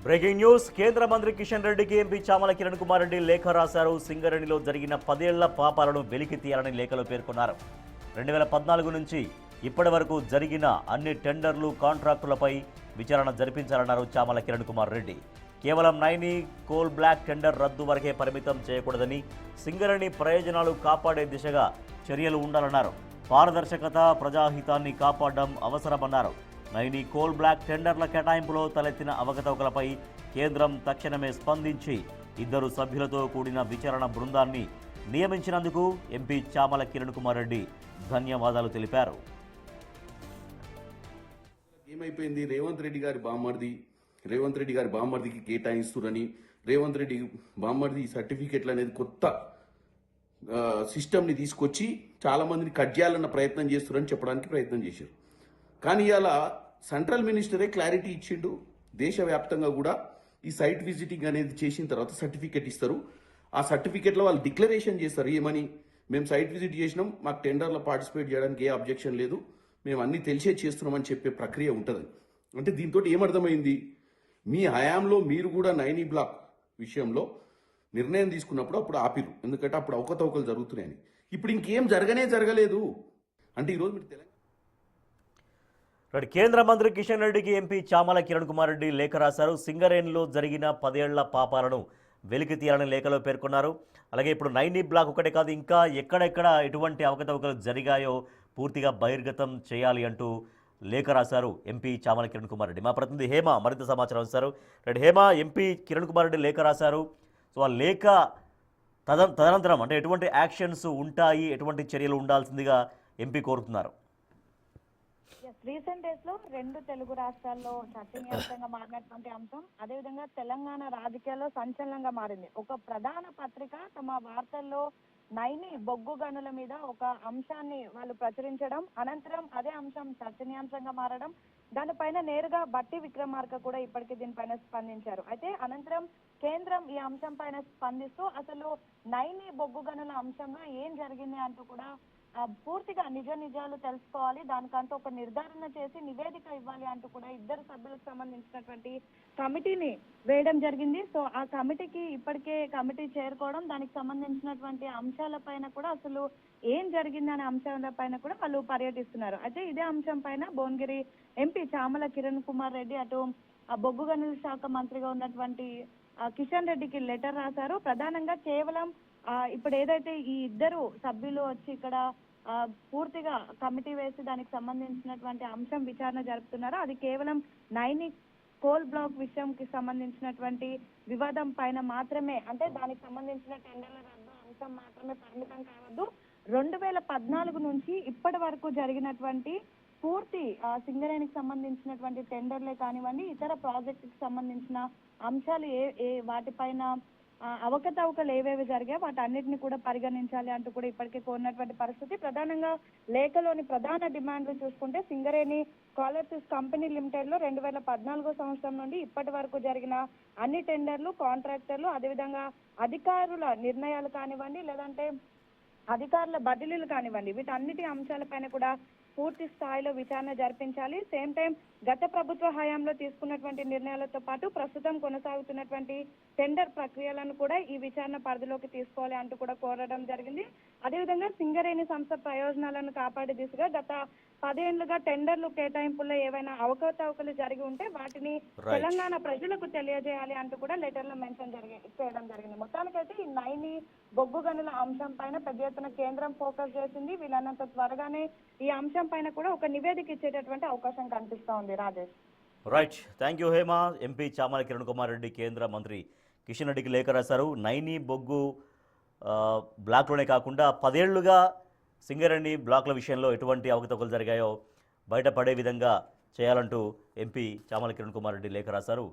Breaking news. కేంద్ర మంత్రి కిషన్ రెడ్డికి ఎంపీ చామల కిరణ్ కుమార్ రెడ్డి లేఖ రాశారు. సింగరేణిలో జరిగిన 10 ఏళ్ల పాపాలను వెలికి తీయాలని లేఖలో పేర్కొన్నారు. 2014 నుంచి ఇప్పటి వరకు జరిగిన అన్ని టెండర్లు, కాంట్రాక్టులపై విచారణ జరిపించాలన్నారు చామల కిరణ్ కుమార్ రెడ్డి. కేవలం నైని కోల్ బ్లాక్ టెండర్ రద్దు వరకే పరిమితం చేయకూడదని, సింగరేణి ప్రయోజనాలు కాపాడే దిశగా చర్యలు ఉండాలన్నారు. పారదర్శకత, ప్రజాహితాన్ని కాపాడడం అవసరమన్నారు. నైని కోల్ బ్లాక్ టెండర్ల కేటాయింపులో తలెత్తిన అవకతవకలపై కేంద్రం తక్షణమే స్పందించి 2 సభ్యులతో కూడిన విచారణ బృందాన్ని నియమించినందుకు ఎంపీ చామల కిరణ్ కుమార్ రెడ్డి ధన్యవాదాలు తెలిపారు. ఏమైపోయింది? రేవంత్ రెడ్డి గారి బామ్మర్దికి కేటాయిస్తురని, రేవంత్ రెడ్డి బామ్మర్ది సర్టిఫికెట్లు అనేది కొత్త సిస్టమ్ని తీసుకొచ్చి చాలా మందిని కట్ చేయాలన్న ప్రయత్నం చేస్తున్నారని చెప్పడానికి ప్రయత్నం చేశారు. కానీ ఇలా సెంట్రల్ మినిస్టరే క్లారిటీ ఇచ్చిండు. దేశవ్యాప్తంగా కూడా ఈ సైట్ విజిటింగ్ అనేది చేసిన తర్వాత సర్టిఫికెట్ ఇస్తారు. ఆ సర్టిఫికెట్లో వాళ్ళు డిక్లరేషన్ చేస్తారు ఏమని, మేము సైట్ విజిట్ చేసినాం, మాకు టెండర్లో పార్టిసిపేట్ చేయడానికి ఏ అబ్జెక్షన్ లేదు, మేము అన్నీ తెలిసే చేస్తున్నామని చెప్పే ప్రక్రియ ఉంటుంది. అంటే దీంతో ఏమర్థమైంది? మీ హయాంలో మీరు కూడా నైని బ్లాక్ విషయంలో నిర్ణయం తీసుకున్నప్పుడు అప్పుడు ఆపిరు, ఎందుకంటే అప్పుడు అవకతవకలు జరుగుతున్నాయని. ఇప్పుడు ఇంకేం జరగలేదు. అంటే ఈరోజు మీరు తెలంగాణ కేంద్ర మంత్రి కిషన్ రెడ్డికి ఎంపీ చామల కిరణ్ కుమార్ రెడ్డి లేఖ రాశారు. సింగరేణిలో జరిగిన 10 ఏళ్ల పాపాలను వెలికి తీయాలని లేఖలో పేర్కొన్నారు. అలాగే ఇప్పుడు నైని బ్లాక్ ఒకటే కాదు, ఇంకా ఎక్కడెక్కడ ఎటువంటి అవకతవకలు జరిగాయో పూర్తిగా బహిర్గతం చేయాలి అంటూ లేఖ రాశారు ఎంపీ చామల కిరణ్ కుమార్ రెడ్డి. మా ప్రతినిధి హేమ మరింత సమాచారం ఇస్తారు. హేమ, ఎంపీ కిరణ్ కుమార్ రెడ్డి లేఖ రాశారు. సో ఆ లేఖ తదనంతరం అంటే ఎటువంటి యాక్షన్స్ ఉంటాయి, ఎటువంటి చర్యలు ఉండాల్సిందిగా ఎంపీ కోరుతున్నారు? రీసెంట్ డేస్ లో 2 తెలుగు రాష్ట్రాల్లో చర్చనీయాంశంగా మారినటువంటి అంశం అదేవిధంగా తెలంగాణ రాజకీయాల్లో సంచలనంగా మారింది. ఒక ప్రధాన పత్రిక తమ వార్తల్లో నైని బొగ్గు గనుల మీద ఒక అంశాన్ని వాళ్ళు ప్రచురించడం, అనంతరం అదే అంశం చర్చనీయాంశంగా మారడం, దానిపైన నేరుగా బట్టి విక్రమార్క కూడా ఇప్పటికీ దీనిపైన స్పందించారు. అయితే అనంతరం కేంద్రం ఈ అంశం పైన స్పందిస్తూ అసలు నైని బొగ్గు గనుల అంశంలో ఏం జరిగింది అంటూ కూడా పూర్తిగా నిజాలు తెలుసుకోవాలి, దానికంటూ ఒక నిర్ధారణ చేసి నివేదిక ఇవ్వాలి అంటూ కూడా 2 సభ్యులకు సంబంధించినటువంటి కమిటీని వేయడం జరిగింది. సో ఆ కమిటీకి ఇప్పటికే కమిటీ చేరుకోవడం, దానికి సంబంధించినటువంటి అంశాలపైన కూడా అసలు ఏం జరిగింది అనే అంశాలపైన కూడా వాళ్ళు పర్యటిస్తున్నారు. అయితే ఇదే అంశం పైన భువనగిరి ఎంపీ చామల కిరణ్ కుమార్ రెడ్డి అటు బొగ్గు గనుల శాఖ మంత్రిగా ఉన్నటువంటి కిషన్ రెడ్డికి లెటర్ రాశారు. ప్రధానంగా కేవలం ఇప్పుడు ఏదైతే ఈ 2 సభ్యులు వచ్చి ఇక్కడ పూర్తిగా కమిటీ వేసి దానికి సంబంధించినటువంటి అంశం విచారణ జరుపుతున్నారో అది కేవలం నైని కోల్ బ్లాక్ విషయంకి సంబంధించినటువంటి వివాదం పైన మాత్రమే, అంటే దానికి సంబంధించిన టెండర్ల రద్దు అంశం మాత్రమే పరిమితం కావద్దు. 2014 నుంచి ఇప్పటి వరకు జరిగినటువంటి పూర్తి సింగరేణికి సంబంధించినటువంటి టెండర్లే కానివ్వండి, ఇతర ప్రాజెక్టుకి సంబంధించిన అంశాలు వాటిపైన అవకతవకలు ఏవేవి జరిగాయో వాటన్నిటిని కూడా పరిగణించాలి అంటూ కూడా ఇప్పటికే కోరినటువంటి పరిస్థితి. ప్రధానంగా లేఖలోని ప్రధాన డిమాండ్లు చూసుకుంటే సింగరేణి కాలర్సిస్ కంపెనీ లిమిటెడ్ లో 2014 సంవత్సరం నుండి ఇప్పటి వరకు జరిగిన అన్ని టెండర్లు, కాంట్రాక్టర్లు, అదేవిధంగా అధికారుల నిర్ణయాలు కానివ్వండి, లేదంటే అధికారుల బదిలీలు కానివ్వండి, వీటన్నిటి అంశాలపైన కూడా పూర్తి స్థాయిలో విచారణ జరిపించాలి. సేమ్ టైం గత ప్రభుత్వ హయాంలో తీసుకున్నటువంటి నిర్ణయాలతో పాటు ప్రస్తుతం కొనసాగుతున్నటువంటి టెండర్ ప్రక్రియలను కూడా ఈ విచారణ పరిధిలోకి తీసుకోవాలి అంటూ కూడా కోరడం జరిగింది. అదేవిధంగా సింగరేణి సంస్థ ప్రయోజనాలను కాపాడే దిశగా గత 10 ఏళ్లుగా టెండర్లు కేటాయింపుల్లో ఏవైనా అవకతవకలు జరిగి ఉంటే వాటిని తెలంగాణ ప్రజలకు తెలియజేయాలి అంటూ కూడా లెటర్లో మెన్షన్ చేయడం జరిగింది. మొత్తానికైతే ఈ నైని బొగ్గు గనుల అంశం పైన పెద్ద ఎత్తున కేంద్రం ఫోకస్ చేసింది. వీళ్ళన్నంత త్వరగానే ఈ అంశం పైన కూడా ఒక నివేదిక ఇచ్చేటటువంటి అవకాశం కనిపిస్తా ఉంది. Rajesh. Right, thank you Hema. MP Chamala Kiran Kumar Reddy కేంద్ర మంత్రి కిషన్ రెడ్డికి లేఖ రాశారు. నైని బొగ్గు బ్లాక్లోనే కాకుండా 10 ఏళ్లుగా సింగరేణి బ్లాక్ల విషయంలో ఎటువంటి అవకతవకలు జరిగాయో బయటపడే విధంగా చేయాలంటూ ఎంపీ చామల కిరణ్ కుమార్ రెడ్డి లేఖ రాశారు.